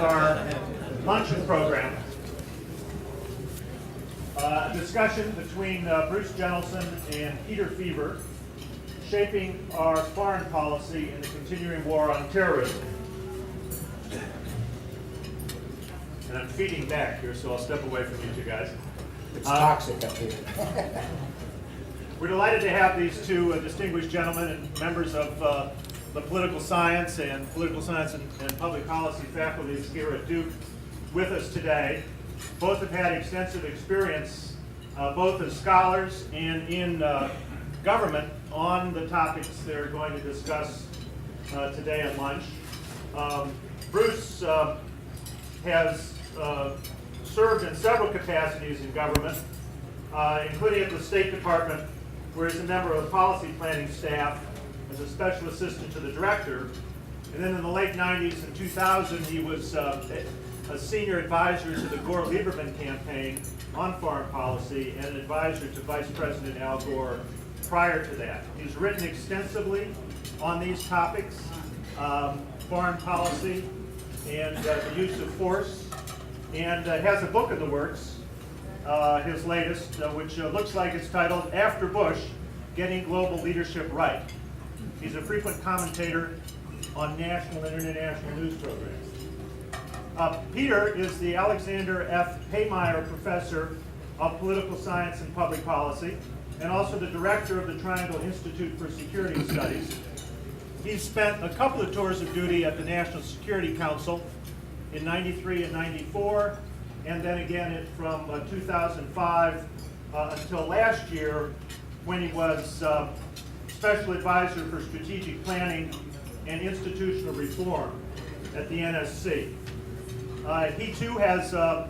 our Luncheon program. A discussion between Bruce Jentleson and Peter Feaver, shaping our foreign policy in the continuing war on terrorism. And I'm feeding back here, so I'll step away from you two guys. It's toxic up here. We're delighted to have these two distinguished gentlemen and members of the political science and public policy faculties here at Duke with us today. Both have had extensive experience, both as scholars and in government, on the topics they're going to discuss today at lunch. Bruce has served in several capacities in government, including at the State Department, where he's a member of the policy planning staff as a special assistant to the director. And then in the late 90s and 2000, he was a senior advisor to the Gore-Lieberman campaign on foreign policy and an advisor to Vice President Al Gore prior to that. He's written extensively on these topics, foreign policy and the use of force, and has a book in the works, his latest, which looks like it's titled After Bush, Getting Global Leadership Right. He's a frequent commentator on national and international news programs. Peter is the Alexander F. Paymeyer Professor of Political Science and Public Policy, and also the director of the Triangle Institute for Security Studies. He's spent a couple of tours of duty at the National Security Council in '93 and '94, and then again from 2005 until last year, when he was Special Advisor for Strategic Planning and Institutional Reform at the NSC. He too has a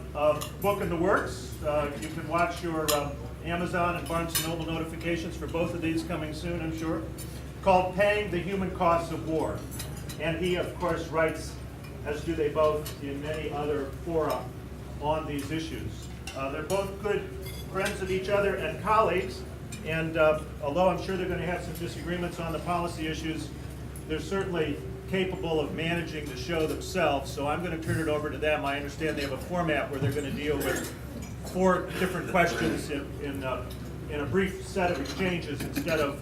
book in the works. You can watch your Amazon and Barnes & Noble notifications for both of these coming soon, I'm sure, called Paying the Human Costs of War. And he, of course, writes, as do they both, in many other fora on these issues. They're both good friends of each other and colleagues, and although I'm sure they're going to have some disagreements on the policy issues, they're certainly capable of managing the show themselves, so I'm going to turn it over to them. I understand they have a format where they're going to deal with 4 different questions in a brief set of exchanges instead of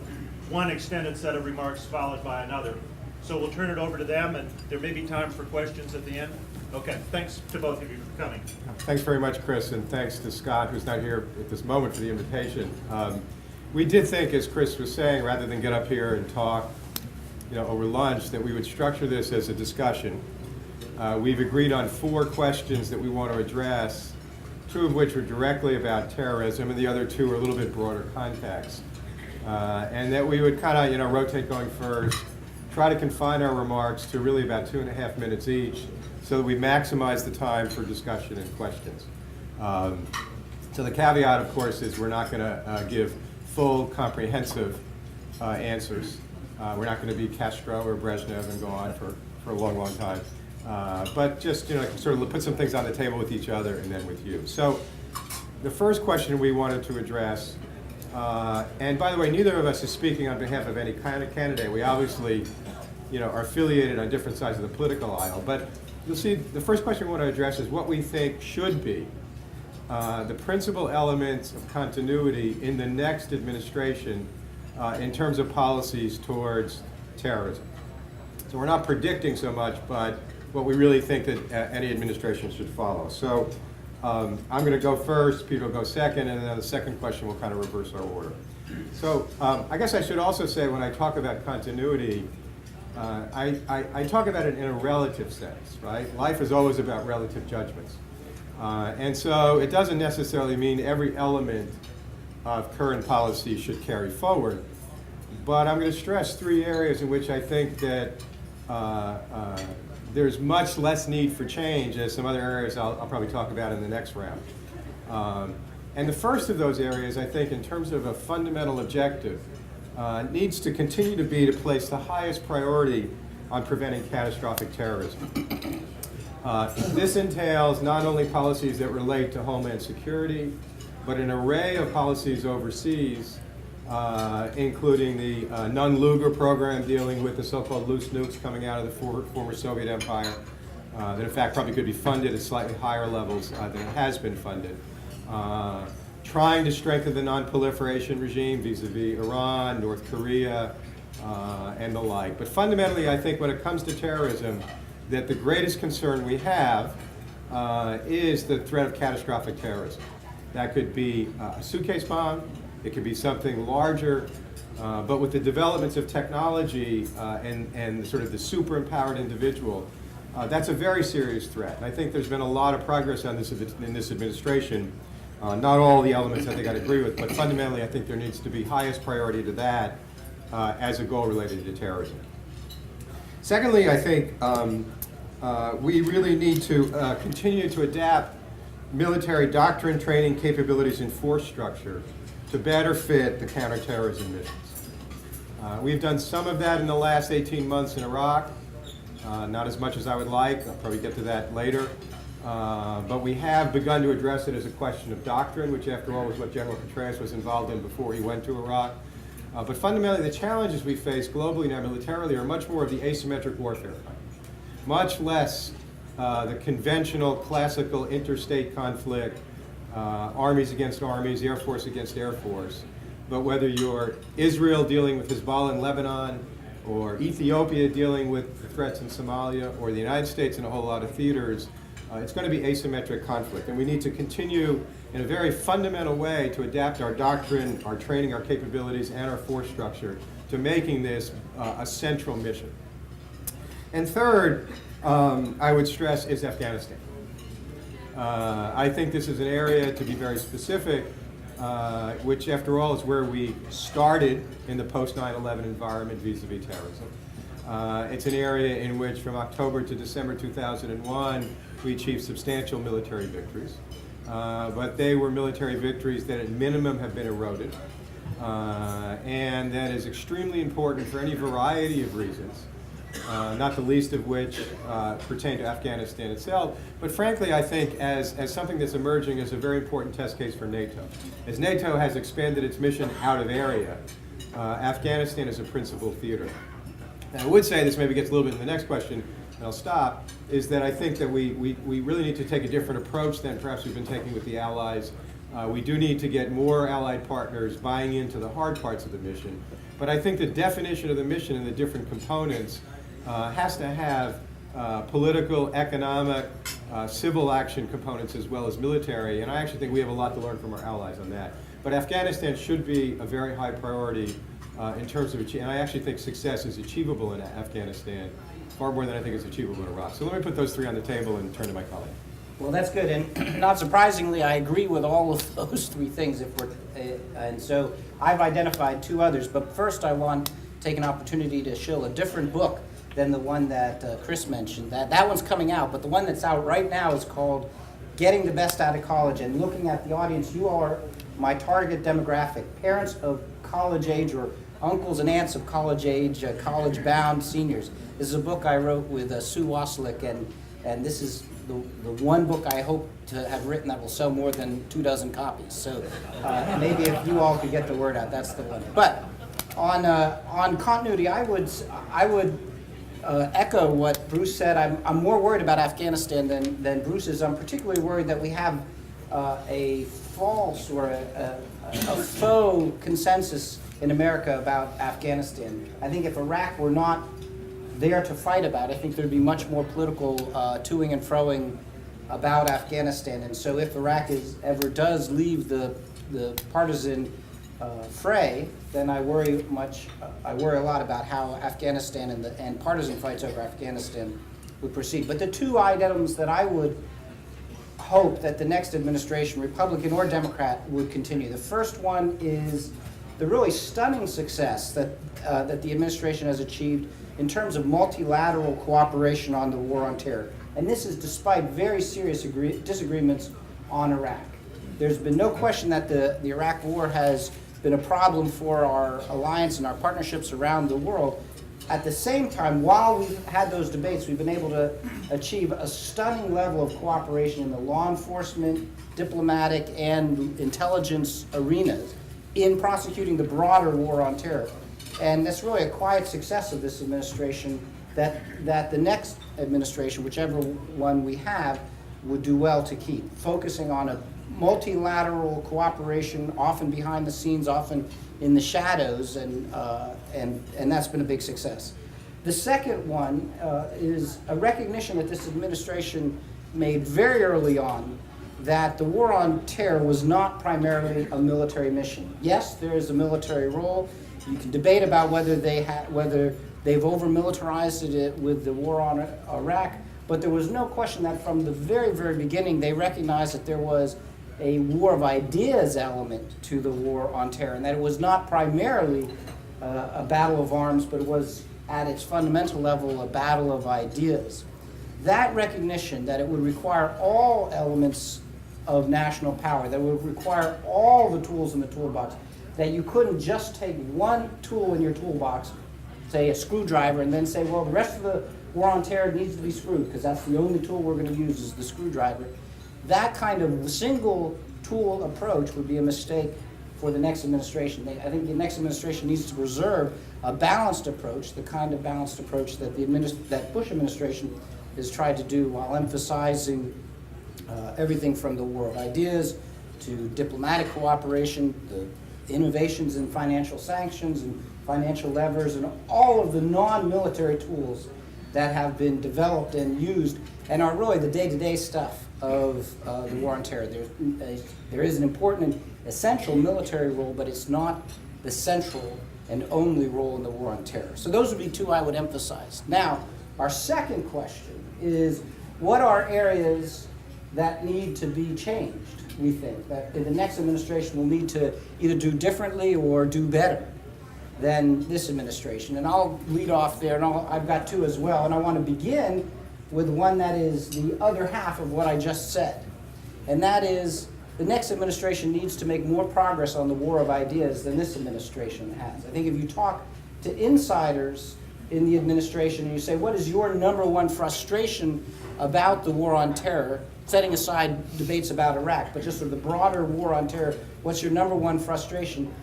one extended set of remarks followed by another. So we'll turn it over to them, and there may be time for questions at the end. Okay, thanks to both of you for coming. Thanks very much, Chris, and thanks to Scott, who's not here at this moment, for the invitation. We did think, as Chris was saying, rather than get up here and talk over lunch, that we would structure this as a discussion. We've agreed on 4 questions that we want to address, 2 of which are directly about terrorism, and the other 2 are a little bit broader context. And that we would kind of rotate going first, try to confine our remarks to really about 2.5 minutes each, so that we maximize the time for discussion and questions. So the caveat, of course, is we're not going to give full, comprehensive answers. We're not going to be Castro or Brezhnev and go on for a long, long time. But just sort of put some things on the table with each other and then with you. So the first question we wanted to address, and by the way, neither of us is speaking on behalf of any kind of candidate. We obviously are affiliated on different sides of the political aisle. But you'll see the first question we want to address is what we think should be the principal elements of continuity in the next administration in terms of policies towards terrorism. So we're not predicting so much, but what we really think that any administration should follow. So I'm going to go first, Peter will go second, and then the second question will kind of reverse our order. So I guess I should also say, when I talk about continuity, I talk about it in a relative sense, right? Life is always about relative judgments. And so it doesn't necessarily mean every element of current policy should carry forward. But I'm going to stress 3 areas in which I think that there's much less need for change, as some other areas I'll probably talk about in the next round. And the first of those areas, I think, in terms of a fundamental objective, needs to continue to be to place the highest priority on preventing catastrophic terrorism. This entails not only policies that relate to Homeland Security, but an array of policies overseas, including the Nunn-Lugar program dealing with the so-called loose nukes coming out of the former Soviet Empire, that in fact probably could be funded at slightly higher levels than it has been funded. Trying to strengthen the non-proliferation regime vis-a-vis Iran, North Korea, and the like. But fundamentally, I think when it comes to terrorism, that the greatest concern we have is the threat of catastrophic terrorism. That could be a suitcase bomb, it could be something larger, but with the developments of technology and sort of the super empowered individual, that's a very serious threat. And I think there's been a lot of progress on this in this administration. Not all the elements I think I'd agree with, but fundamentally I think there needs to be highest priority to that as a goal related to terrorism. Secondly, I think we really need to continue to adapt military doctrine, training, capabilities, and force structure to better fit the counterterrorism missions. We've done some of that in the last 18 months in Iraq, not as much as I would like. I'll probably get to that later. But we have begun to address it as a question of doctrine, which after all was what General Petraeus was involved in before he went to Iraq. But fundamentally, the challenges we face globally now militarily are much more of the asymmetric warfare kind, much less the conventional, classical interstate conflict, armies against armies, Air Force against Air Force. But whether you're Israel dealing with Hezbollah in Lebanon, or Ethiopia dealing with the threats in Somalia, or the United States in a whole lot of theaters, it's going to be asymmetric conflict. And we need to continue in a very fundamental way to adapt our doctrine, our training, our capabilities, and our force structure to making this a central mission. And third, I would stress, is Afghanistan. I think this is an area, to be very specific, which after all is where we started in the post-9/11 environment vis-a-vis terrorism. It's an area in which from October to December 2001 we achieved substantial military victories. But they were military victories that at minimum have been eroded. And that is extremely important for any variety of reasons. Not the least of which pertain to Afghanistan itself, but frankly I think as something that's emerging as a very important test case for NATO. As NATO has expanded its mission out of area, Afghanistan is a principal theater. And I would say, this maybe gets a little bit in the next question, and I'll stop, is that I think that we really need to take a different approach than perhaps we've been taking with the Allies. We do need to get more Allied partners buying into the hard parts of the mission, but I think the definition of the mission and the different components has to have political, economic, civil action components as well as military, and I actually think we have a lot to learn from our allies on that. But Afghanistan should be a very high priority in terms of, and I actually think success is achievable in Afghanistan, far more than I think is achievable in Iraq. So let me put those three on the table and turn to my colleague. Well, that's good, and not surprisingly, I agree with all of those three things. And so I've identified two others, but first I want to take an opportunity to show a different book than the one that Chris mentioned. That one's coming out, but the one that's out right now is called Getting the Best Out of College. And looking at the audience, you are my target demographic, parents of college age or uncles and aunts of college age, college-bound seniors. This is a book I wrote with Sue Waslick, and this is the one book I hope to have written that will sell more than 24 copies. So maybe if you all could get the word out, that's the one. But on continuity, I would echo what Bruce said. I'm more worried about Afghanistan than Bruce is. I'm particularly worried that we have a false or a faux consensus in America about Afghanistan. I think if Iraq were not there to fight about, I think there'd be much more political toing and froing about Afghanistan. And so if Iraq ever does leave the partisan fray, then I worry a lot about how Afghanistan and partisan fights over Afghanistan would proceed. But the two items that I would hope that the next administration, Republican or Democrat, would continue. The first one is the really stunning success that the administration has achieved in terms of multilateral cooperation on the war on terror. And this is despite very serious disagreements on Iraq. There's been no question that the Iraq war has been a problem for our alliance and our partnerships around the world. At the same time, while we've had those debates, we've been able to achieve a stunning level of cooperation in the law enforcement, diplomatic, and intelligence arenas in prosecuting the broader war on terror. And that's really a quiet success of this administration, that the next administration, whichever one we have, would do well to keep, focusing on a multilateral cooperation, often behind the scenes, often in the shadows, and that's been a big success. The second one is a recognition that this administration made very early on that the war on terror was not primarily a military mission. Yes, there is a military role. You can debate about whether they've over-militarized it with the war on Iraq, but there was no question that from the very, very beginning they recognized that there was a war of ideas element to the war on terror, and that it was not primarily a battle of arms, but it was at its fundamental level a battle of ideas. That recognition that it would require all elements of national power, that it would require all the tools in the toolbox, that you couldn't just take one tool in your toolbox, say a screwdriver, and then say, well, the rest of the war on terror needs to be screwed because that's the only tool we're going to use is the screwdriver. That kind of single tool approach would be a mistake for the next administration. I think the next administration needs to preserve a balanced approach, the kind of balanced approach that that Bush administration has tried to do while emphasizing everything from the war of ideas to diplomatic cooperation, the innovations in financial sanctions and financial levers, and all of the non-military tools that have been developed and used and are really the day-to-day stuff of the war on terror. There is an important and essential military role, but it's not the central and only role in the war on terror. So those would be two I would emphasize. Now, our second question is, what are areas that need to be changed, we think, that the next administration will need to either do differently or do better than this administration? And I'll lead off there, and I've got two as well, and I want to begin with one that is the other half of what I just said, and that is the next administration needs to make more progress on the war of ideas than this administration has. I think if you talk to insiders in the administration and you say, what is your number one frustration about the war on terror, setting aside debates about Iraq, but just sort of the broader war on terror, what's your number one frustration?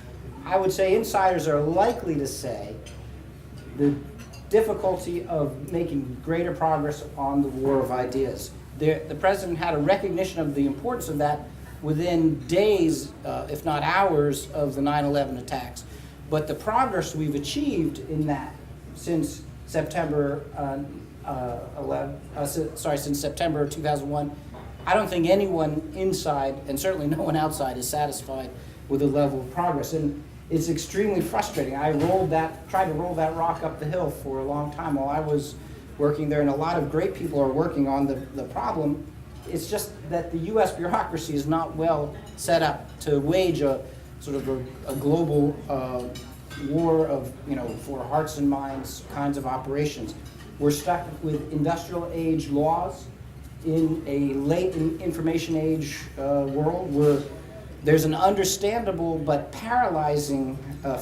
I would say insiders are likely to say the difficulty of making greater progress on the war of ideas. The president had a recognition of the importance of that within days, if not hours, of the 9/11 attacks. But the progress we've achieved in that since September since September 2001, I don't think anyone inside, and certainly no one outside, is satisfied with the level of progress. And it's extremely frustrating. I tried to roll that rock up the hill for a long time while I was working there, and a lot of great people are working on the problem. It's just that the U.S. bureaucracy is not well set up to wage a sort of a global war of, for hearts and minds kinds of operations. We're stuck with industrial age laws in a late information age world where there's an understandable but paralyzing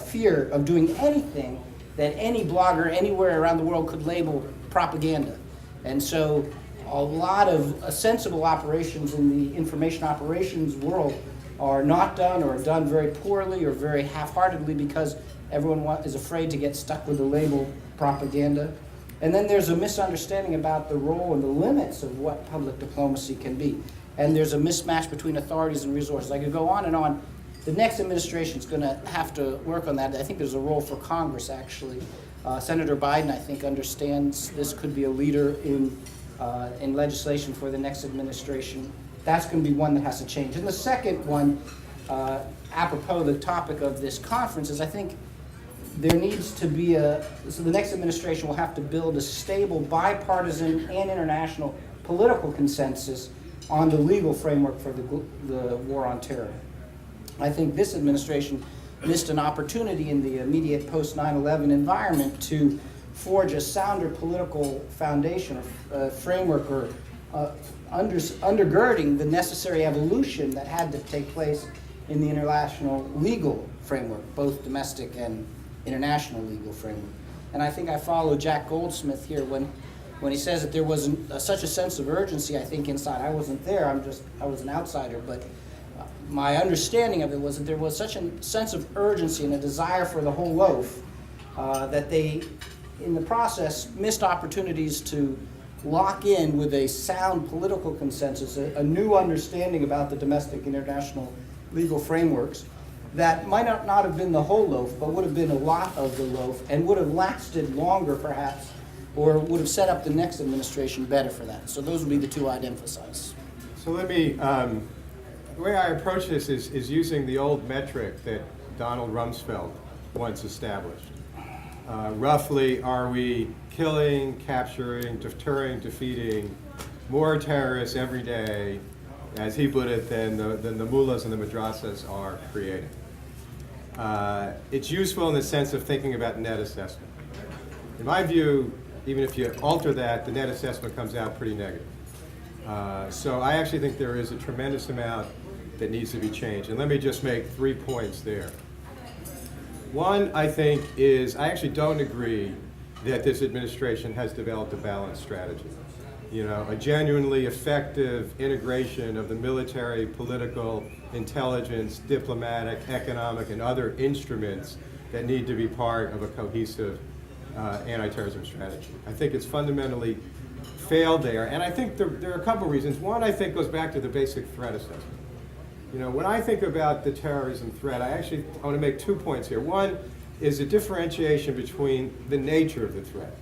fear of doing anything that any blogger anywhere around the world could label propaganda. And so a lot of sensible operations in the information operations world are not done or are done very poorly or very half-heartedly because everyone is afraid to get stuck with the label propaganda. And then there's a misunderstanding about the role and the limits of what public diplomacy can be. And there's a mismatch between authorities and resources. I could go on and on. The next administration is going to have to work on that. I think there's a role for Congress, actually. Senator Biden, I think, understands this could be a leader in legislation for the next administration. That's going to be one that has to change. And the second one, apropos the topic of this conference, is I think there needs to be so the next administration will have to build a stable bipartisan and international political consensus on the legal framework for the war on terror. I think this administration missed an opportunity in the immediate post-9/11 environment to forge a sounder political foundation, framework, or undergirding the necessary evolution that had to take place in the international legal framework, both domestic and international legal framework. And I think I follow Jack Goldsmith here when he says that there wasn't such a sense of urgency, I think, inside. I wasn't there, I was an outsider, but my understanding of it was that there was such a sense of urgency and a desire for the whole loaf that they in the process, missed opportunities to lock in with a sound political consensus, a new understanding about the domestic international legal frameworks that might not have been the whole loaf, but would have been a lot of the loaf and would have lasted longer perhaps, or would have set up the next administration better for that. So those would be the two I'd emphasize. So let me, the way I approach this is using the old metric that Donald Rumsfeld once established. Roughly, are we killing, capturing, deterring, defeating more terrorists every day, as he put it, than the mullahs and the madrasas are creating? It's useful in the sense of thinking about net assessment. In my view, even if you alter that, the net assessment comes out pretty negative. So I actually think there is a tremendous amount that needs to be changed. And let me just make 3 points there. One, I think, is I actually don't agree that this administration has developed a balanced strategy. You know, a genuinely effective integration of the military, political, intelligence, diplomatic, economic, and other instruments that need to be part of a cohesive anti-terrorism strategy. I think it's fundamentally failed there, and I think there are a couple reasons. One, I think, goes back to the basic threat assessment. You know, when I think about the terrorism threat, I want to make 2 points here. One is a differentiation between the nature of the threat.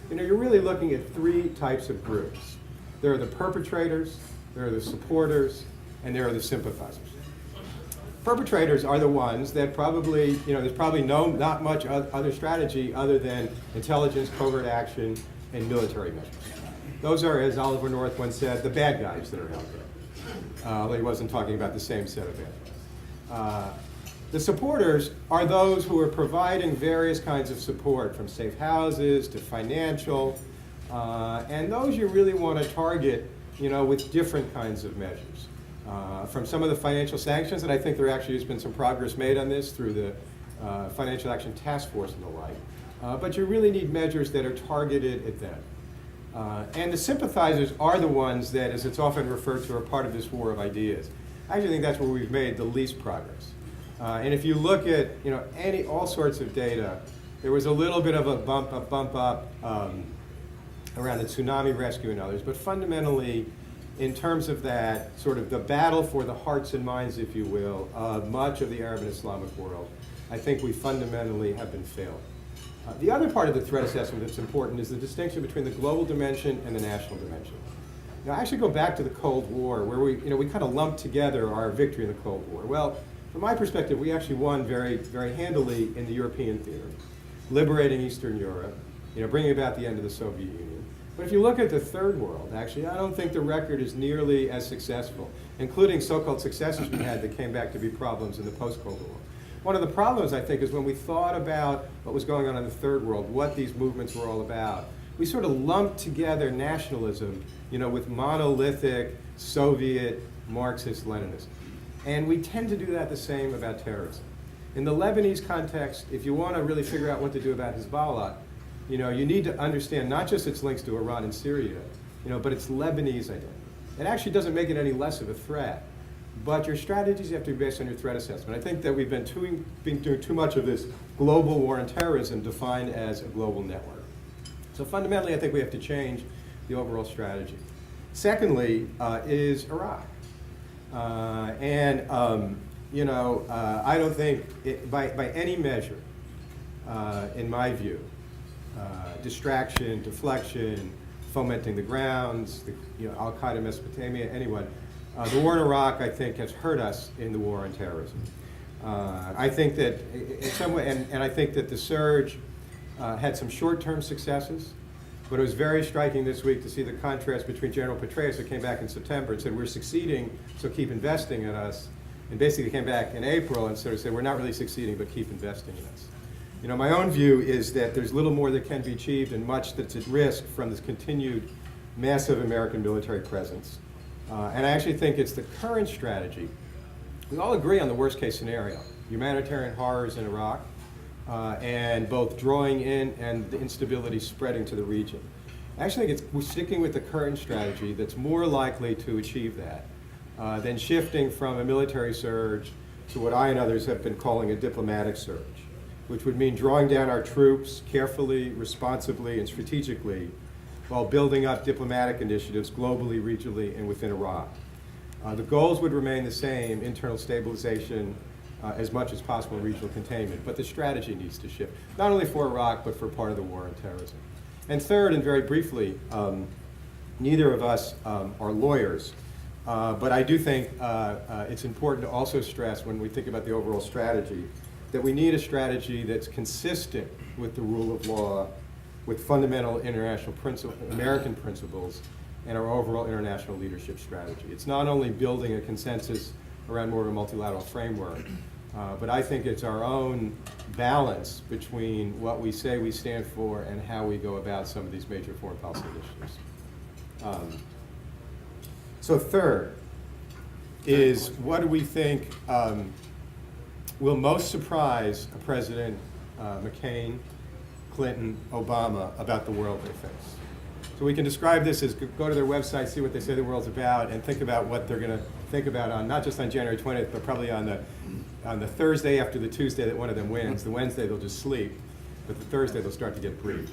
You know, you're really looking at 3 types of groups. There are the perpetrators, there are the supporters, and there are the sympathizers. Perpetrators are the ones that probably, you know, there's probably not much other strategy other than intelligence, covert action, and military measures. Those are, as Oliver North once said, the bad guys that are out there. Although he wasn't talking about the same set of bad guys. The supporters are those who are providing various kinds of support, from safe houses to financial, and those you really want to target, you know, with different kinds of measures. From some of the financial sanctions, and I think there actually has been some progress made on this through the Financial Action Task Force and the like, but you really need measures that are targeted at them. And the sympathizers are the ones that, as it's often referred to, are part of this war of ideas. I actually think that's where we've made the least progress. And if you look at, you know, all sorts of data, there was a little bit of a bump up around the tsunami rescue and others, but fundamentally, in terms of that, sort of the battle for the hearts and minds, if you will, of much of the Arab and Islamic world, I think we fundamentally have been failing. The other part of the threat assessment that's important is the distinction between the global dimension and the national dimension. Now, I actually go back to the Cold War, where we kind of lumped together our victory in the Cold War. Well, from my perspective, we actually won very, very handily in the European theater, liberating Eastern Europe, you know, bringing about the end of the Soviet Union. But if you look at the third world, actually, I don't think the record is nearly as successful, including so-called successes we had that came back to be problems in the post-Cold War. One of the problems, I think, is when we thought about what was going on in the third world, what these movements were all about, we sort of lumped together nationalism, you know, with monolithic Soviet Marxist-Leninism. And we tend to do that the same about terrorism. In the Lebanese context, if you want to really figure out what to do about Hezbollah, you know, you need to understand not just its links to Iran and Syria, you know, but its Lebanese identity. It actually doesn't make it any less of a threat. But your strategies have to be based on your threat assessment. I think that we've been doing too much of this global war on terrorism defined as a global network. So fundamentally, I think we have to change the overall strategy. Secondly, is Iraq. You know, I don't think, by any measure, in my view, distraction, deflection, fomenting the grounds, Al-Qaeda, Mesopotamia, anyone, the war in Iraq, I think, has hurt us in the war on terrorism. I think that in some way, and I think that the surge had some short-term successes, but it was very striking this week to see the contrast between General Petraeus, who came back in September and said, we're succeeding, so keep investing in us, and basically came back in April and sort of said, we're not really succeeding, but keep investing in us. You know, my own view is that there's little more that can be achieved and much that's at risk from this continued massive American military presence. And I actually think it's the current strategy. We all agree on the worst case scenario, humanitarian horrors in Iraq, and both drawing in and the instability spreading to the region. I actually think we're sticking with the current strategy that's more likely to achieve that than shifting from a military surge to what I and others have been calling a diplomatic surge. which would mean drawing down our troops carefully, responsibly, and strategically, while building up diplomatic initiatives globally, regionally, and within Iraq. The goals would remain the same: internal stabilization, as much as possible regional containment, but the strategy needs to shift, not only for Iraq, but for part of the war on terrorism. And third, and very briefly, neither of us are lawyers, but I do think it's important to also stress, when we think about the overall strategy, that we need a strategy that's consistent with the rule of law, with fundamental international American principles, and our overall international leadership strategy. It's not only building a consensus around more of a multilateral framework, but I think it's our own balance between what we say we stand for and how we go about some of these major foreign policy initiatives. So third is, what do we think will most surprise President McCain, Clinton, Obama about the world they face? So we can describe this as go to their website, see what they say the world's about, and think about what they're going to think about on, not just on January 20th, but probably on the Thursday after the Tuesday that one of them wins. The Wednesday they'll just sleep, but the Thursday they'll start to get briefed.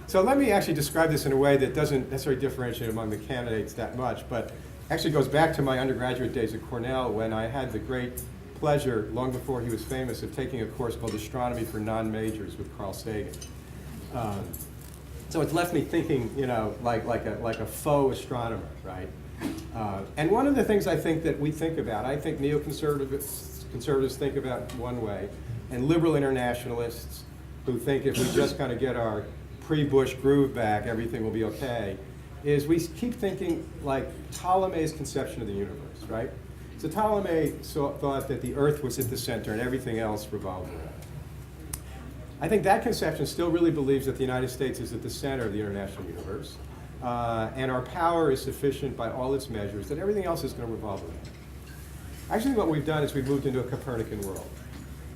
So let me actually describe this in a way that doesn't necessarily differentiate among the candidates that much, but actually goes back to my undergraduate days at Cornell, when I had the great pleasure, long before he was famous, of taking a course called Astronomy for Non-Majors with Carl Sagan. So it's left me thinking, like a faux astronomer, right? And one of the things I think that we think about, I think conservatives think about one way, and liberal internationalists who think if we just kind of get our pre-Bush groove back, everything will be okay, is we keep thinking like Ptolemy's conception of the universe, right? So Ptolemy thought that the Earth was at the center and everything else revolved around it. I think that conception still really believes that the United States is at the center of the international universe, and our power is sufficient by all its measures, that everything else is going to revolve around it. Actually, what we've done is we've moved into a Copernican world.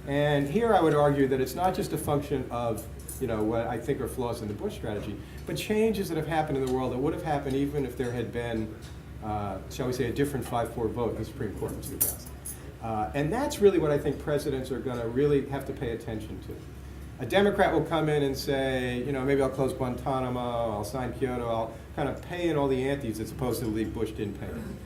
And here I would argue that it's not just a function of what I think are flaws in the Bush strategy, but changes that have happened in the world that would have happened even if there had been, shall we say, a different 5-4 vote in the Supreme Court in 2000. And that's really what I think presidents are going to really have to pay attention to. A Democrat will come in and say, maybe I'll close Guantanamo, I'll sign Kyoto, I'll kind of pay in all the antes that supposedly Bush didn't pay in.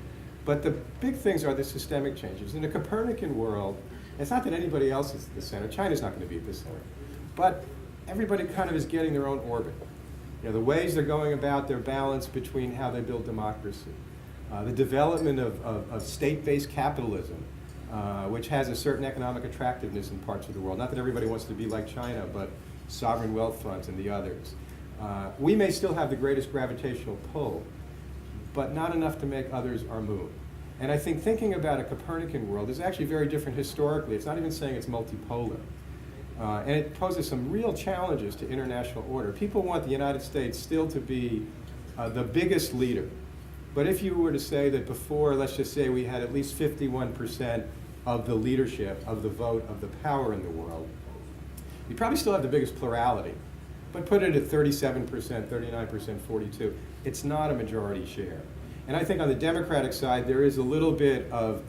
But the big things are the systemic changes. In a Copernican world, it's not that anybody else is at the center. China's not going to be at the center. But everybody kind of is getting their own orbit. The ways they're going about their balance between how they build democracy, the development of state-based capitalism, which has a certain economic attractiveness in parts of the world. Not that everybody wants to be like China, but sovereign wealth funds and the others. We may still have the greatest gravitational pull, but not enough to make others our moon. And I think thinking about a Copernican world is actually very different historically. It's not even saying it's multipolar. And it poses some real challenges to international order. People want the United States still to be the biggest leader. But if you were to say that before, let's just say we had at least 51% of the leadership, of the vote, of the power in the world, you probably still have the biggest plurality. But put it at 37%, 39%, 42%, it's not a majority share. And I think on the Democratic side, there is a little bit of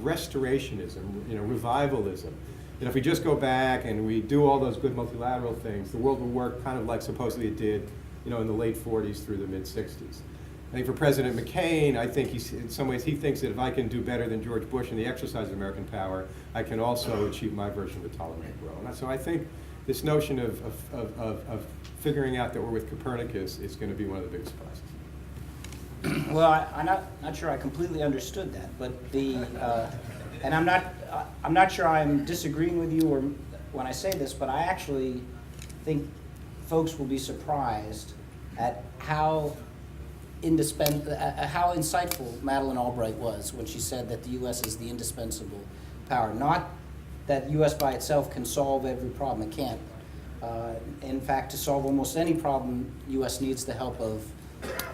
restorationism, revivalism. If we just go back and we do all those good multilateral things, the world will work kind of like supposedly it did, in the late 40s through the mid-60s. I think for President McCain, I think in some ways he thinks that if I can do better than George Bush in the exercise of American power, I can also achieve my version of the Ptolemaic world. And so I think this notion of figuring out that we're with Copernicus is going to be one of the biggest surprises. Well, I'm not sure I completely understood that, but and I'm not sure I'm disagreeing with you or when I say this, but I actually think folks will be surprised at how insightful Madeleine Albright was when she said that the U.S. is the indispensable power. Not that the U.S. by itself can solve every problem. It can't. In fact, to solve almost any problem, the U.S. needs the help of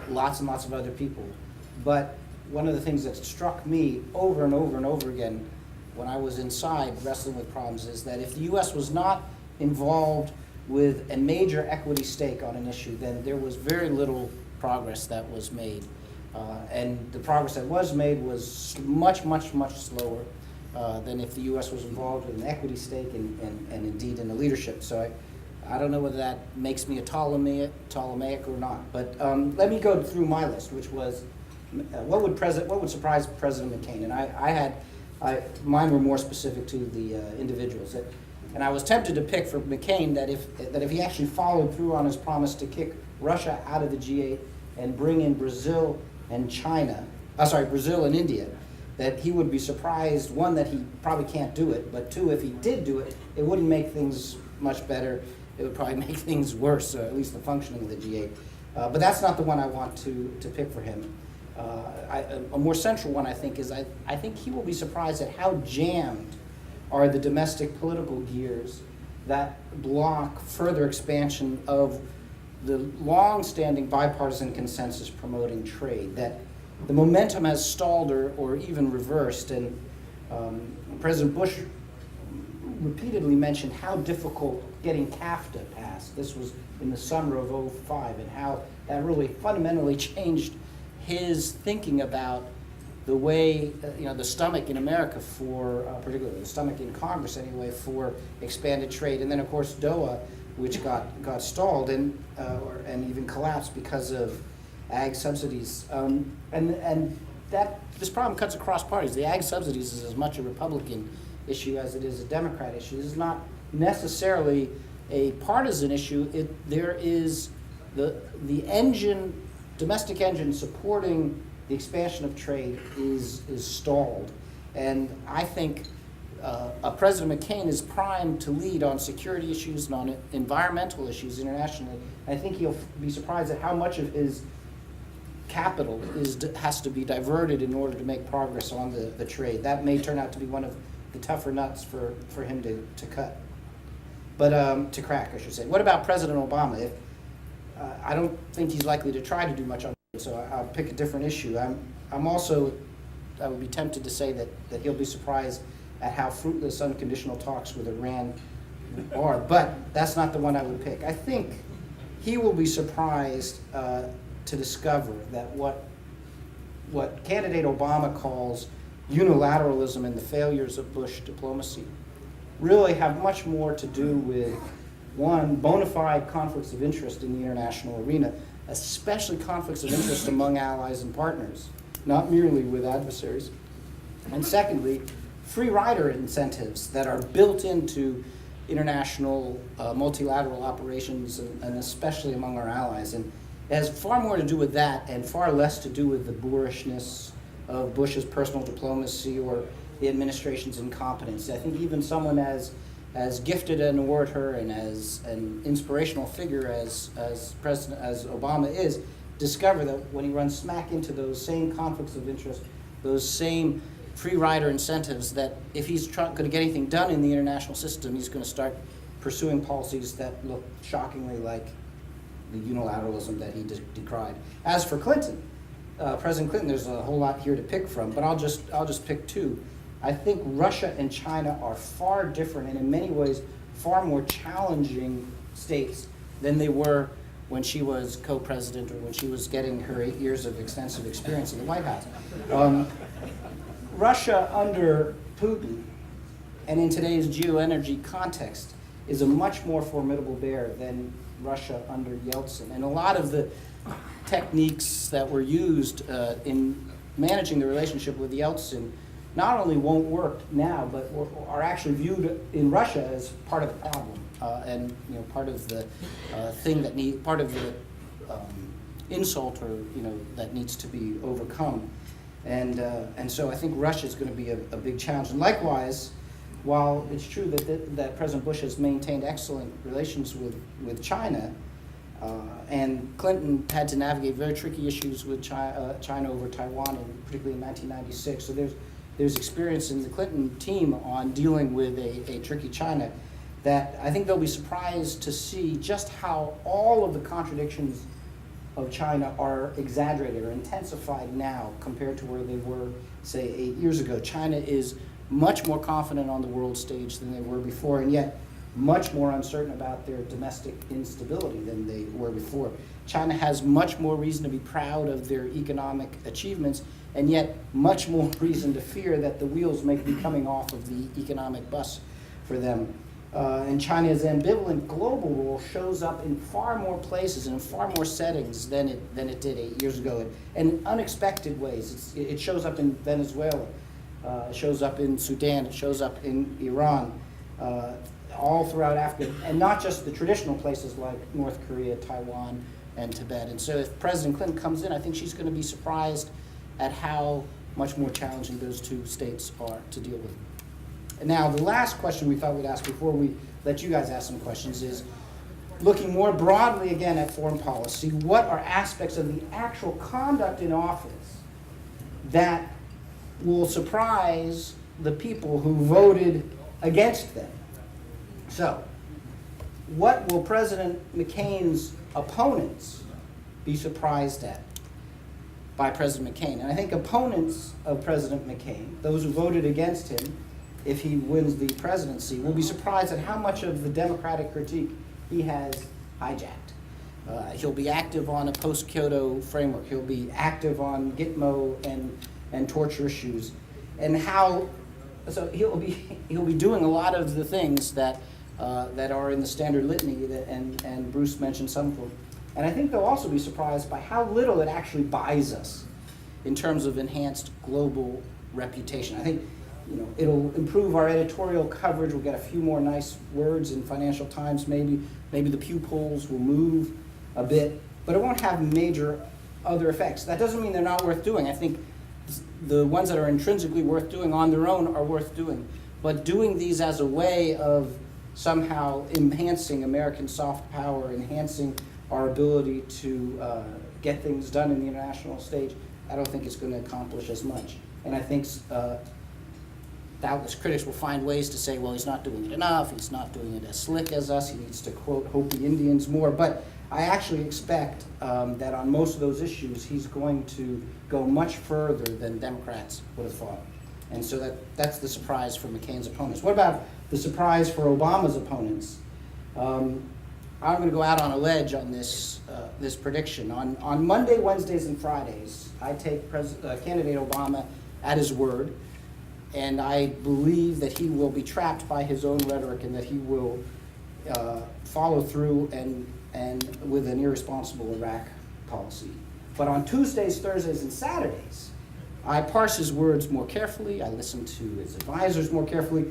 lots and lots of other people. But one of the things that struck me over and over and over again when I was inside wrestling with problems is that if the U.S. was not involved with a major equity stake on an issue, then there was very little progress that was made. And the progress that was made was much, much, much slower. than if the U.S. was involved with an equity stake and indeed in the leadership. So I don't know whether that makes me a Ptolemaic or not. But let me go through my list, which was what would surprise President McCain, and mine were more specific to the individuals. And I was tempted to pick for McCain that if he actually followed through on his promise to kick Russia out of the G8 and bring in Brazil and Brazil and India, that he would be surprised, one, that he probably can't do it, but two, if he did do it, it wouldn't make things much better. It would probably make things worse, at least the functioning of the G8. But that's not the one I want to pick for him. A more central one, I think, is I think he will be surprised at how jammed are the domestic political gears that block further expansion of the long-standing bipartisan consensus promoting trade, that the momentum has stalled or even reversed. And President Bush repeatedly mentioned how difficult getting CAFTA passed. This was in the summer of '05, and how that really fundamentally changed his thinking about the way, the stomach in America for, particularly the stomach in Congress anyway, for expanded trade. And then, of course, Doha, which got stalled and even collapsed because of ag subsidies. And that this problem cuts across parties. The ag subsidies is as much a Republican issue as it is a Democrat issue. This is not necessarily a partisan issue. There is the engine, domestic engine supporting the expansion of trade is stalled. And I think President McCain is primed to lead on security issues and on environmental issues internationally. I think he'll be surprised at how much of his capital has to be diverted in order to make progress on the trade. That may turn out to be one of the tougher nuts for him to cut. But to crack, I should say. What about President Obama? I don't think he's likely to try to do much on it, so I'll pick a different issue. I would be tempted to say that he'll be surprised at how fruitless unconditional talks with Iran are, but that's not the one I would pick. I think he will be surprised to discover that what candidate Obama calls unilateralism and the failures of Bush diplomacy really have much more to do with, one, bona fide conflicts of interest in the international arena, especially conflicts of interest among allies and partners, not merely with adversaries. And secondly, free rider incentives that are built into international multilateral operations, and especially among our allies. And it has far more to do with that and far less to do with the boorishness of Bush's personal diplomacy or the administration's incompetence. I think even someone as gifted an orator and as an inspirational figure as Obama is, discover that when he runs smack into those same conflicts of interest, those same free rider incentives, that if he's going to get anything done in the international system, he's going to start pursuing policies that look shockingly like the unilateralism that he decried. As for Clinton, President Clinton, there's a whole lot here to pick from, but I'll just pick two. I think Russia and China are far different and in many ways far more challenging states than they were when she was co-president or when she was getting her 8 years of extensive experience in the White House. Russia under Putin, and in today's geoenergy context, is a much more formidable bear than Russia under Yeltsin. And a lot of the techniques that were used in managing the relationship with Yeltsin not only won't work now, but are actually viewed in Russia as part of the problem, and part of the part of the insult, or that needs to be overcome. And so I think Russia is going to be a big challenge. And likewise, while it's true that President Bush has maintained excellent relations with China, and Clinton had to navigate very tricky issues with China over Taiwan, and particularly in 1996. So there's experience in the Clinton team on dealing with a tricky China, that I think they'll be surprised to see just how all of the contradictions of China are exaggerated or intensified now compared to where they were, say, 8 years ago. China is much more confident on the world stage than they were before, and yet much more uncertain about their domestic instability than they were before. China has much more reason to be proud of their economic achievements, and yet much more reason to fear that the wheels may be coming off of the economic bus for them. And China's ambivalent global role shows up in far more places and in far more settings than it did 8 years ago, and in unexpected ways. It shows up in Venezuela, it shows up in Sudan, it shows up in Iran, all throughout Africa, and not just the traditional places like North Korea, Taiwan, and Tibet. And so if President Clinton comes in, I think she's going to be surprised at how much more challenging those two states are to deal with. And now the last question we thought we'd ask before we let you guys ask some questions is, looking more broadly again at foreign policy, what are aspects of the actual conduct in office that will surprise the people who voted against them? So, what will President McCain's opponents be surprised at by President McCain? And I think opponents of President McCain, those who voted against him, if he wins the presidency, will be surprised at how much of the democratic critique he has hijacked. He'll be active on a post-Kyoto framework. He'll be active on Gitmo and torture issues, and so he'll be doing a lot of the things that are in the standard litany and Bruce mentioned some of them. And I think they'll also be surprised by how little it actually buys us in terms of enhanced global reputation. I think it'll improve our editorial coverage. We'll get a few more nice words in Financial Times, maybe the Pew polls will move a bit, but it won't have major other effects. That doesn't mean they're not worth doing. I think the ones that are intrinsically worth doing on their own are worth doing, but doing these as a way of somehow enhancing American soft power, enhancing our ability to get things done in the international stage, I don't think it's going to accomplish as much. And I think doubtless critics will find ways to say, well, he's not doing it enough, he's not doing it as slick as us, he needs to quote Hopi Indians more. But I actually expect that on most of those issues, he's going to go much further than Democrats would have thought. And so that's the surprise for McCain's opponents. What about the surprise for Obama's opponents? I'm going to go out on a ledge on this prediction. On Monday, Wednesdays, and Fridays, I take candidate Obama at his word, and I believe that he will be trapped by his own rhetoric and that he will follow through and with an irresponsible Iraq policy. But on Tuesdays, Thursdays, and Saturdays, I parse his words more carefully, I listen to his advisors more carefully,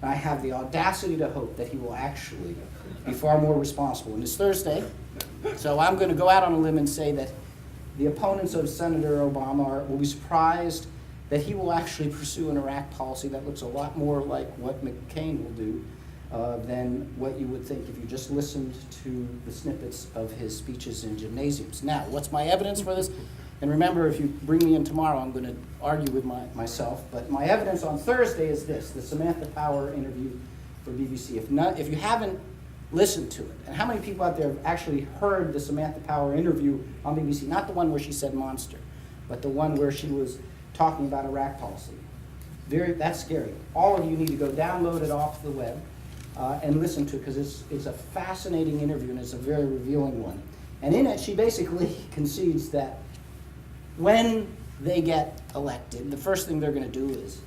and I have the audacity to hope that he will actually be far more responsible. And it's Thursday, so I'm going to go out on a limb and say that the opponents of Senator Obama will be surprised that he will actually pursue an Iraq policy that looks a lot more like what McCain will do than what you would think if you just listened to the snippets of his speeches in gymnasiums. Now, what's my evidence for this? And remember, if you bring me in tomorrow, I'm going to argue with myself. But my evidence on Thursday is this, the Samantha Power interview for BBC. If you haven't listened to it, and how many people out there have actually heard the Samantha Power interview on BBC? Not the one where she said monster, but the one where she was talking about Iraq policy. That's scary. All of you need to go download it off the web and listen to it, because it's a fascinating interview and it's a very revealing one. And in it, she basically concedes that when they get elected, the first thing they're going to do is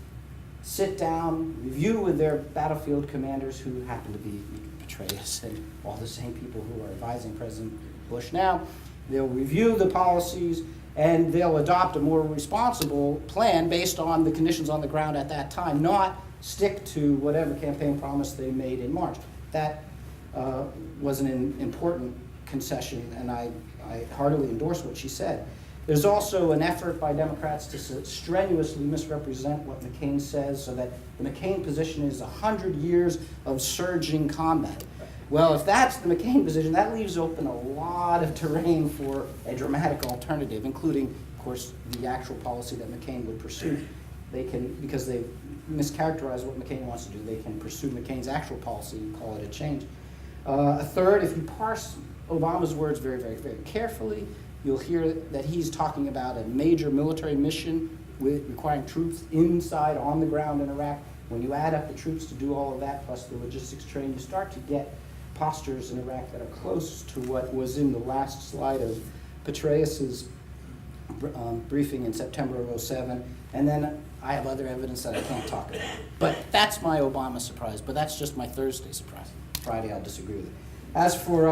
sit down, review with their battlefield commanders, who happen to be Petraeus and all the same people who are advising President Bush now. They'll review the policies, and they'll adopt a more responsible plan based on the conditions on the ground at that time, not stick to whatever campaign promise they made in March. That was an important concession, and I heartily endorse what she said. There's also an effort by Democrats to strenuously misrepresent what McCain says, so that the McCain position is 100 years of surging combat. Well, if that's the McCain position, that leaves open a lot of terrain for a dramatic alternative, including, of course, the actual policy that McCain would pursue. They can, because they've mischaracterized what McCain wants to do, they can pursue McCain's actual policy and call it a change. A third, if you parse Obama's words very, very, very carefully, you'll hear that he's talking about a major military mission requiring troops inside, on the ground in Iraq. When you add up the troops to do all of that, plus the logistics train, you start to get postures in Iraq that are close to what was in the last slide of Petraeus's briefing in September of '07. And then I have other evidence that I can't talk about. But that's my Obama surprise, but that's just my Thursday surprise. Friday, I'll disagree with it. As for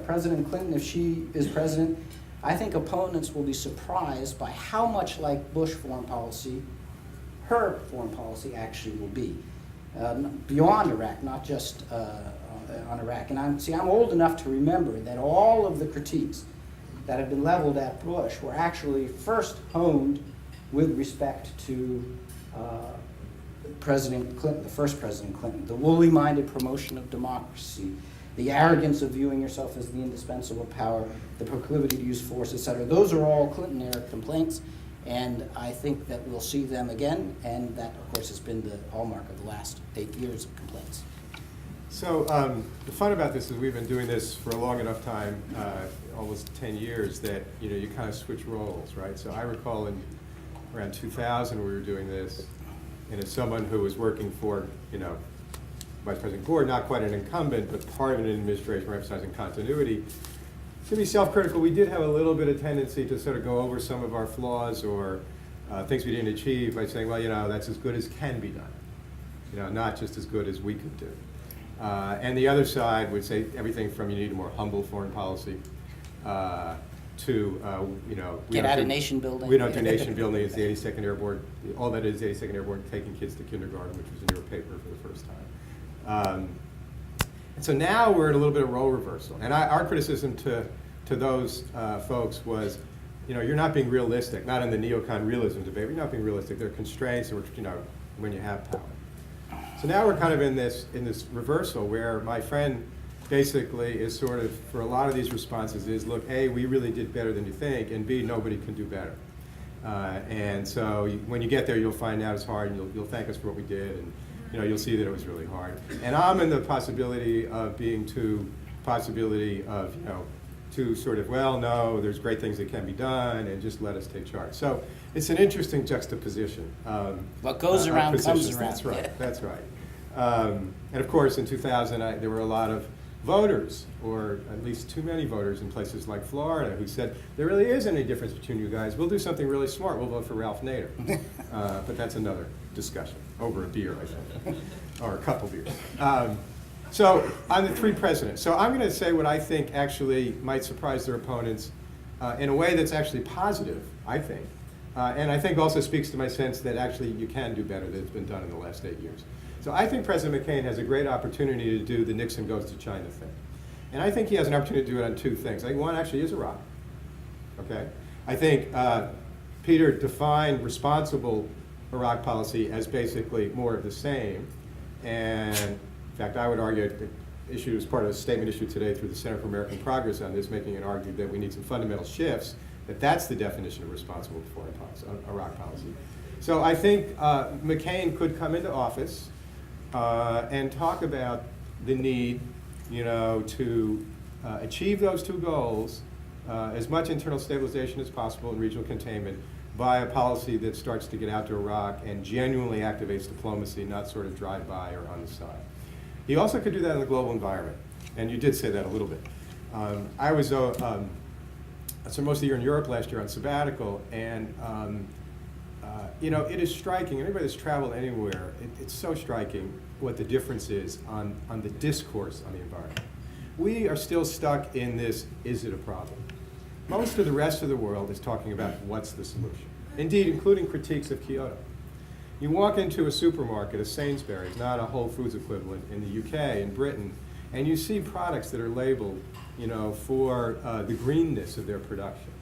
President Clinton, if she is president, I think opponents will be surprised by how much like Bush foreign policy, her foreign policy actually will be. Beyond Iraq, not just on Iraq. And I'm old enough to remember that all of the critiques that have been leveled at Bush were actually first honed with respect to President Clinton, the first President Clinton, the woolly-minded promotion of democracy, the arrogance of viewing yourself as the indispensable power, the proclivity to use force, etc. Those are all Clinton-era complaints, and I think that we'll see them again, and that, of course, has been the hallmark of the last 8 years of complaints. So the fun about this is we've been doing this for a long enough time, almost 10 years, that you kind of switch roles, right? So I recall in around 2000 we were doing this, and as someone who was working for, Vice President Gore, not quite an incumbent, but part of an administration where emphasizing continuity, to be self-critical, we did have a little bit of tendency to sort of go over some of our flaws or things we didn't achieve by saying, well, that's as good as can be done, not just as good as we could do. And the other side would say everything from you need a more humble foreign policy to, Get out of nation building. We don't do nation building. It's the 82nd Airborne. All that is 82nd Airborne taking kids to kindergarten, which was in your paper for the first time. And so now we're in a little bit of role reversal. And our criticism to those folks was, you're not being realistic, not in the neocon realism debate, you're not being realistic. There are constraints, when you have power. So now we're kind of in this reversal where my friend basically is sort of, for a lot of these responses is, look, A, we really did better than you think, and B, nobody can do better. And so when you get there, you'll find out it's hard, and you'll thank us for what we did, and you'll see that it was really hard. And I'm in the possibility of being to sort of, well, no, there's great things that can be done, and just let us take charge. So it's an interesting juxtaposition. What goes around comes around. That's right, that's right. And of course, in 2000, there were a lot of voters, or at least too many voters in places like Florida, who said, there really isn't any difference between you guys. We'll do something really smart. We'll vote for Ralph Nader. But that's another discussion, over a beer, I think, or a couple beers. So on the three presidents. So I'm going to say what I think actually might surprise their opponents in a way that's actually positive, I think. And I think also speaks to my sense that actually you can do better than it's been done in the last 8 years. So I think President McCain has a great opportunity to do the Nixon goes to China thing. And I think he has an opportunity to do it on two things. I think one actually is Iraq. Okay? I think Peter defined responsible Iraq policy as basically more of the same. And in fact, I would argue the issue is part of a statement issued today through the Center for American Progress on this, making an argument that we need some fundamental shifts, that's the definition of responsible foreign policy, Iraq policy. So I think McCain could come into office and talk about the need, to achieve those two goals, as much internal stabilization as possible and regional containment, by a policy that starts to get out to Iraq and genuinely activates diplomacy, not sort of drive-by or on the side. He also could do that in the global environment, and you did say that a little bit. I was so most of the year in Europe last year on sabbatical, and it is striking. Anybody that's traveled anywhere, it's so striking what the difference is on the discourse on the environment. We are still stuck in this, is it a problem? Most of the rest of the world is talking about what's the solution. Indeed, including critiques of Kyoto. You walk into a supermarket, a Sainsbury's, not a Whole Foods equivalent, in the UK, in Britain, and you see products that are labeled, for the greenness of their production.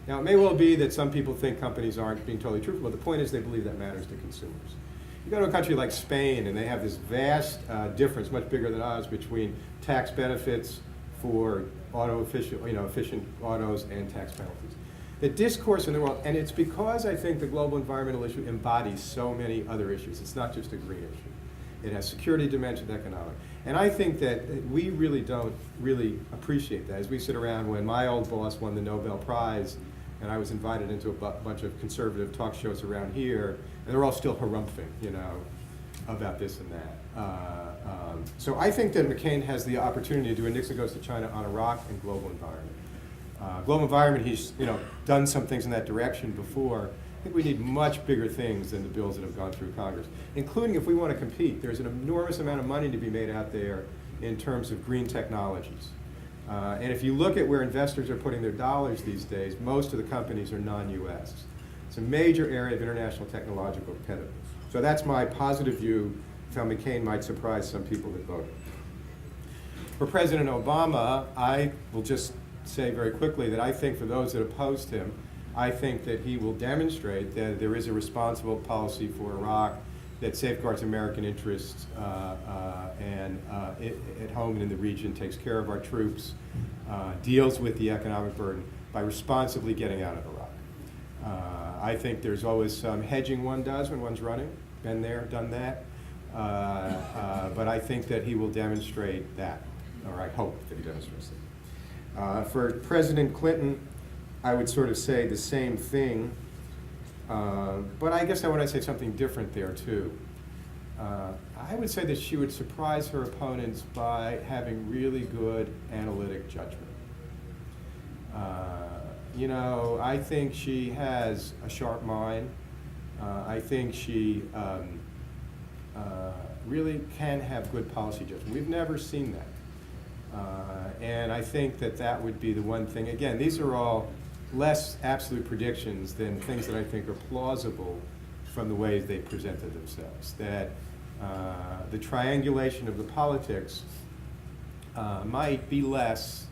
Now, it may well be that some people think companies aren't being totally truthful, but the point is they believe that matters to consumers. You go to a country like Spain, and they have this vast difference, much bigger than ours, between tax benefits for efficient autos and tax penalties. The discourse in the world, and it's because I think the global environmental issue embodies so many other issues. It's not just a green issue. It has security dimensions, economic. And I think that we really don't really appreciate that. As we sit around, when my old boss won the Nobel Prize and I was invited into a bunch of conservative talk shows around here, and they're all still harumphing, you know, about this and that. So I think that McCain has the opportunity to do a Nixon Goes to China on Iraq and global environment. Global environment, he's done some things in that direction before. I think we need much bigger things than the bills that have gone through Congress, including if we want to compete. There's an enormous amount of money to be made out there in terms of green technologies. And if you look at where investors are putting their dollars these days, most of the companies are non-US. It's a major area of international technological competitiveness. So that's my positive view of how McCain might surprise some people that voted. For President Obama, I will just say very quickly that I think for those that opposed him, I think that he will demonstrate that there is a responsible policy for Iraq that safeguards American interests and at home and in the region, takes care of our troops, deals with the economic burden by responsibly getting out of Iraq. I think there's always some hedging one does when one's running. Been there, done that. But I think that he will demonstrate that, or I hope that he demonstrates that. For President Clinton, I would sort of say the same thing, but I guess I want to say something different there too. I would say that she would surprise her opponents by having really good analytic judgment. You know, I think she has a sharp mind. I think she really can have good policy judgment. We've never seen that. And I think that that would be the one thing. Again, these are all less absolute predictions than things that I think are plausible from the ways they presented themselves. That the triangulation of the politics might be less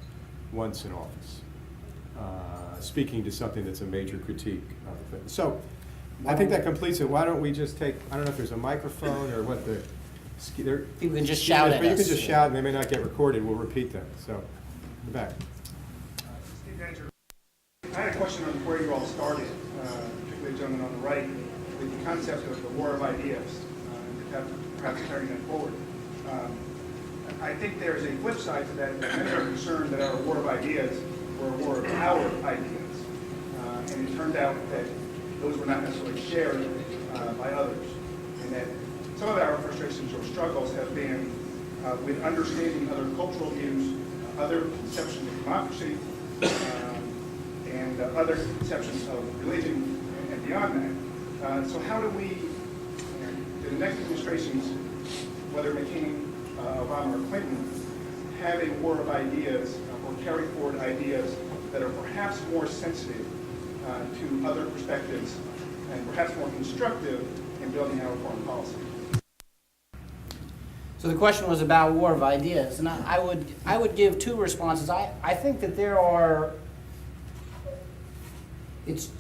once in office, speaking to something that's a major critique of the thing. So I think that completes it. Why don't we just take, I don't know if there's a microphone or what the, People can just shout at but you us. can just shout and they may not get recorded. We'll repeat them. So, in the back. Steve Danger. I had a question on where you all started, particularly the gentleman on the right, with the concept of the war of ideas, perhaps carrying that forward. I think there's a flip side to that. Many are concerned that our war of ideas were a war of our ideas. And it turned out that those were not necessarily shared by others. And that some of our frustrations or struggles have been with understanding other cultural views, other conceptions of democracy, and other conceptions of religion and beyond that. So how do we, the next administrations, whether McCain, Obama, or Clinton, have a war of ideas or carry forward ideas that are perhaps more sensitive to other perspectives and perhaps more constructive in building our foreign policy? So the question was about war of ideas, and I would give two responses. I think that there are, it's,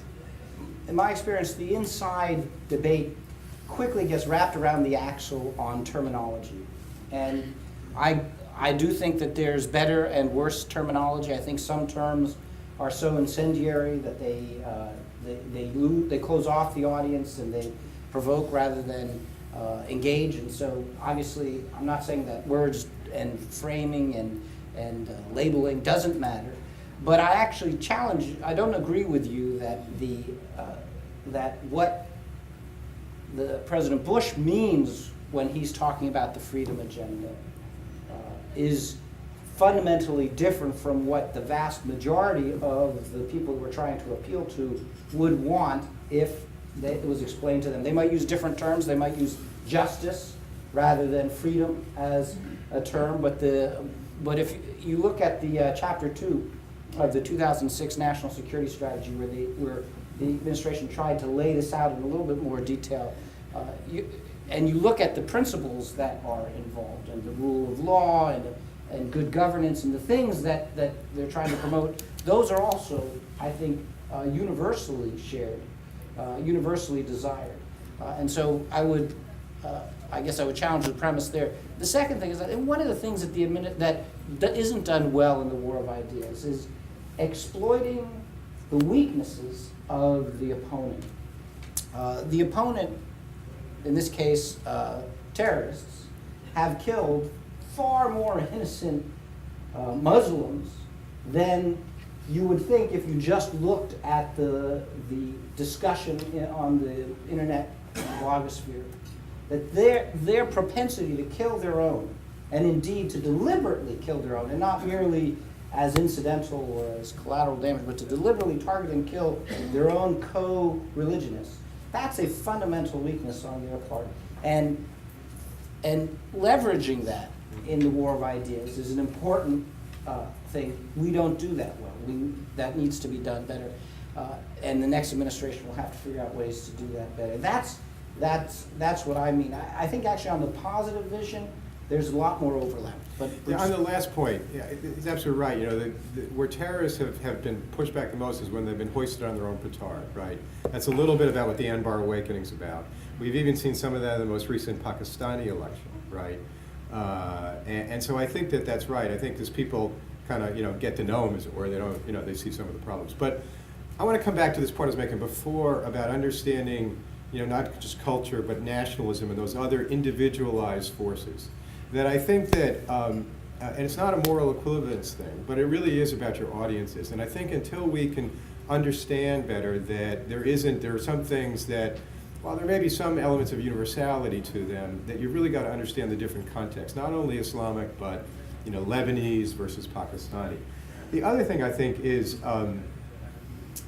in my experience, the inside debate quickly gets wrapped around the axle on terminology. And I do think that there's better and worse terminology. I think some terms are so incendiary that they close off the audience and they provoke rather than engage. And so obviously I'm not saying that words and framing and labeling doesn't matter, but I actually challenge, I don't agree with you that that what the President Bush means when he's talking about the freedom agenda is fundamentally different from what the vast majority of the people we're trying to appeal to would want if it was explained to them. They might use different terms. They might use justice rather than freedom as a term. But if you look at the Chapter 2 of the 2006 National Security Strategy, where the administration tried to lay this out in a little bit more detail, and you look at the principles that are involved and the rule of law and good governance and the things that they're trying to promote, those are also, I think, universally shared, universally desired. And so I guess I would challenge the premise there. The second thing is that one of the things that isn't done well in the war of ideas is exploiting the weaknesses of the opponent. The opponent, in this case, terrorists, have killed far more innocent Muslims than you would think if you just looked at the discussion on the internet blogosphere, that their propensity to kill their own, and indeed to deliberately kill their own, and not merely as incidental or as collateral damage, but to deliberately target and kill their own co-religionists, that's a fundamental weakness on their part. And leveraging that in the war of ideas is an important thing. We don't do that well. That needs to be done better. And the next administration will have to figure out ways to do that better. That's what I mean. I think actually on the positive vision, there's a lot more overlap. But Yeah, on the last point, yeah, it's absolutely right. You know, where terrorists have been pushed back the most is when they've been hoisted on their own petard, right? That's a little bit about what the Anbar Awakening's about. We've even seen some of that in the most recent Pakistani election, right? And so I think that's right. I think as people kind of, get to know them, as it were, they don't, they see some of the problems. But I want to come back to this point I was making before about understanding, not just culture, but nationalism and those other individualized forces. That I think that, and it's not a moral equivalence thing, but it really is about your audiences. And I think until we can understand better that there are some things that, while there may be some elements of universality to them, that you've really got to understand the different contexts, not only Islamic, but Lebanese versus Pakistani. The other thing I think is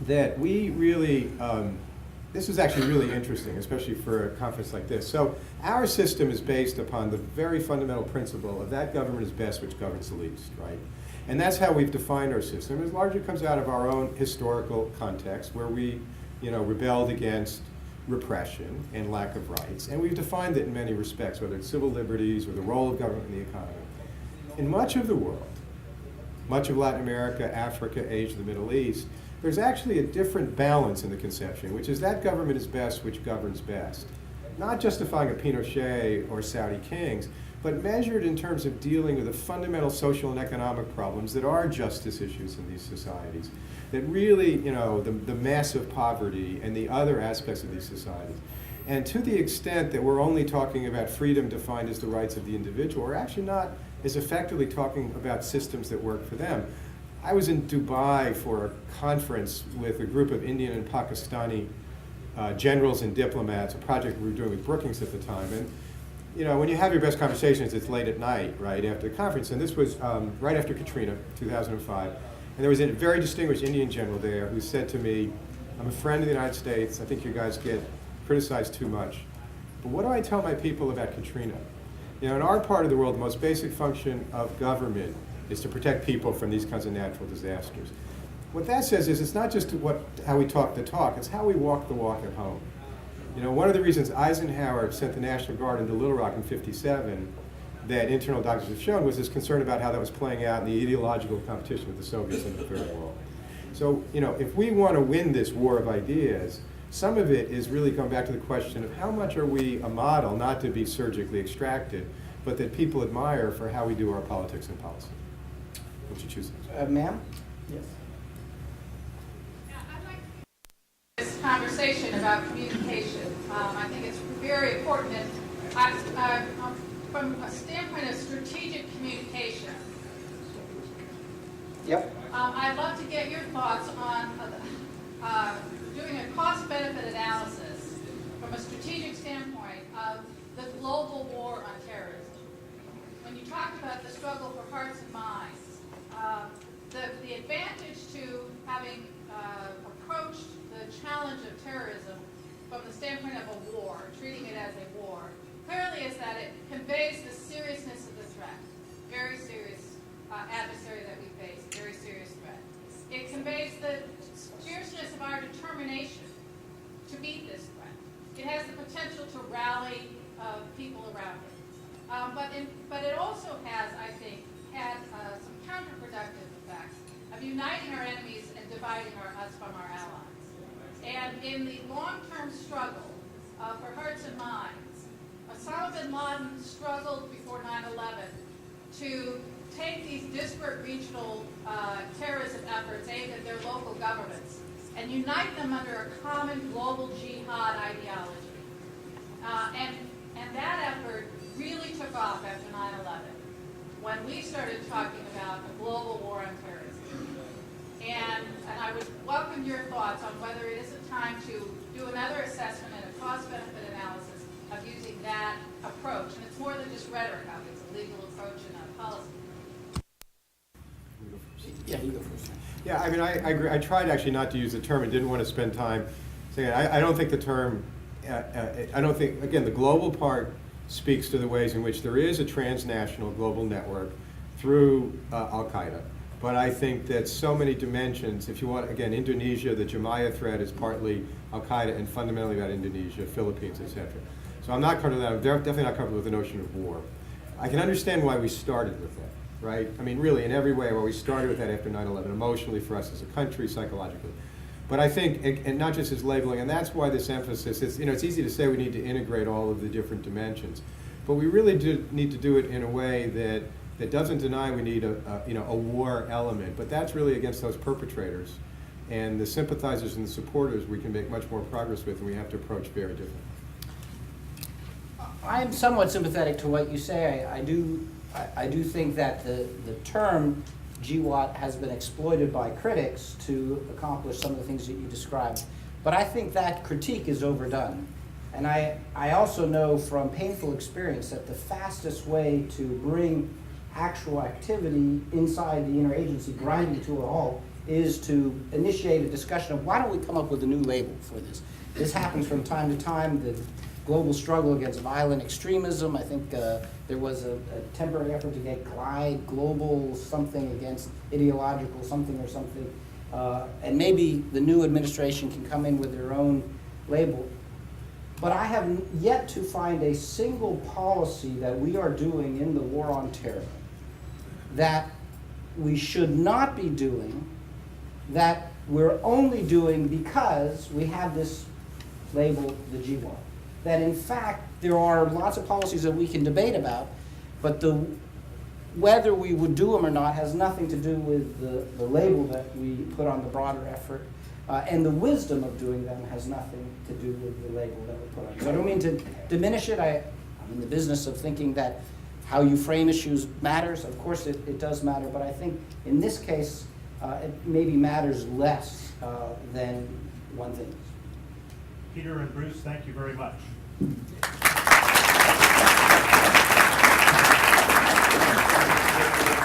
that we really, this is actually really interesting, especially for a conference like this. So our system is based upon the very fundamental principle of that government is best which governs the least, right? And that's how we've defined our system. It largely comes out of our own historical context where we, rebelled against repression and lack of rights. And we've defined it in many respects, whether it's civil liberties or the role of government in the economy. In much of the world, much of Latin America, Africa, Asia, the Middle East, there's actually a different balance in the conception, which is that government is best which governs best. Not justifying a Pinochet or Saudi kings, but measured in terms of dealing with the fundamental social and economic problems that are justice issues in these societies. That really, the massive poverty and the other aspects of these societies. And to the extent that we're only talking about freedom defined as the rights of the individual, we're actually not as effectively talking about systems that work for them. I was in Dubai for a conference with a group of Indian and Pakistani generals and diplomats, a project we were doing with Brookings at the time. And when you have your best conversations, it's late at night, right, after the conference. And this was right after Katrina, 2005. And there was a very distinguished Indian general there who said to me, I'm a friend of the United States. I think you guys get criticized too much. But what do I tell my people about Katrina? In our part of the world, the most basic function of government is to protect people from these kinds of natural disasters. What that says is it's not just how we talk the talk, it's how we walk the walk at home. One of the reasons Eisenhower sent the National Guard into Little Rock in '57 that internal documents have shown was his concern about how that was playing out in the ideological competition with the Soviets in the Third World. So, if we want to win this war of ideas, some of it is really going back to the question of how much are we a model, not to be surgically extracted, but that people admire for how we do our politics and policy. Would you choose? Ma'am? Yes. I'd like to this conversation about communication. I think it's very important, and from a standpoint of strategic communication. Yep. I'd love to get your thoughts on doing a cost-benefit analysis from a strategic standpoint of the global war on terrorism. When you talk about the struggle for hearts and minds, the advantage to having approached the challenge of terrorism from the standpoint of a war, treating it as a war, clearly is that it conveys the seriousness of the threat. Very serious adversary that we face, very serious threat. It conveys the fierceness of our determination to beat this threat. It has the potential to rally people around it. But it also has, I think, had some counterproductive effects of uniting our enemies and dividing us from our allies. And in the long-term struggle for hearts and minds, Osama bin Laden struggled before 9/11 to take these disparate regional terrorism efforts aimed at their local governments and unite them under a common global jihad ideology. And that effort really took off after 9/11, when we started talking about a global war on terrorism. And I would welcome your thoughts on whether it isn't time to do another assessment and a cost-benefit analysis of using that approach. And it's more than just rhetoric, it's a legal approach and a policy. Yeah, you go first. Yeah, I mean, I agree. I tried actually not to use the term and didn't want to spend time saying it. I don't think the term, I don't think, again, the global part speaks to the ways in which there is a transnational global network through Al-Qaeda. But I think that so many dimensions, if you want, again, Indonesia, the Jamaya threat is partly Al-Qaeda and fundamentally about Indonesia, Philippines, etc. So I'm not comfortable with that. I'm definitely not comfortable with the notion of war. I can understand why we started with that, right? I mean, really, in every way, why we started with that after 9/11, emotionally for us as a country, psychologically. But I think, and not just as labeling, and that's why this emphasis is, it's easy to say we need to integrate all of the different dimensions, but we really do need to do it in a way that doesn't deny we need a war element, but that's really against those perpetrators. And the sympathizers and the supporters we can make much more progress with, and we have to approach very differently. I am somewhat sympathetic to what you say. I do think that the term GWAT has been exploited by critics to accomplish some of the things that you described. But I think that critique is overdone. And I also know from painful experience that the fastest way to bring actual activity inside the interagency grinding to a halt is to initiate a discussion of why don't we come up with a new label for this. This happens from time to time. The global struggle against violent extremism. I think there was a temporary effort to get global something against ideological something or something. And maybe the new administration can come in with their own label. But I have yet to find a single policy that we are doing in the war on terror that we should not be doing, that we're only doing because we have this label, the GWAT. That in fact, there are lots of policies that we can debate about, but whether we would do them or not has nothing to do with the label that we put on the broader effort, and the wisdom of doing them has nothing to do with the label that we put on. So I don't mean to diminish it. I'm in the business of thinking that how you frame issues matters. Of course it does matter, but I think in this case, it maybe matters less than one thing. Peter and Bruce, thank you very much.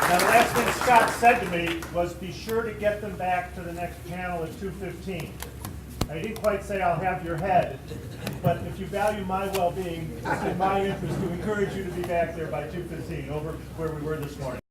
Now, the last thing Scott said to me was be sure to get them back to the next panel at 2:15. I didn't quite say I'll have your head, but if you value my well-being, it's in my interest to encourage you to be back there by 2:15, over where we were this morning.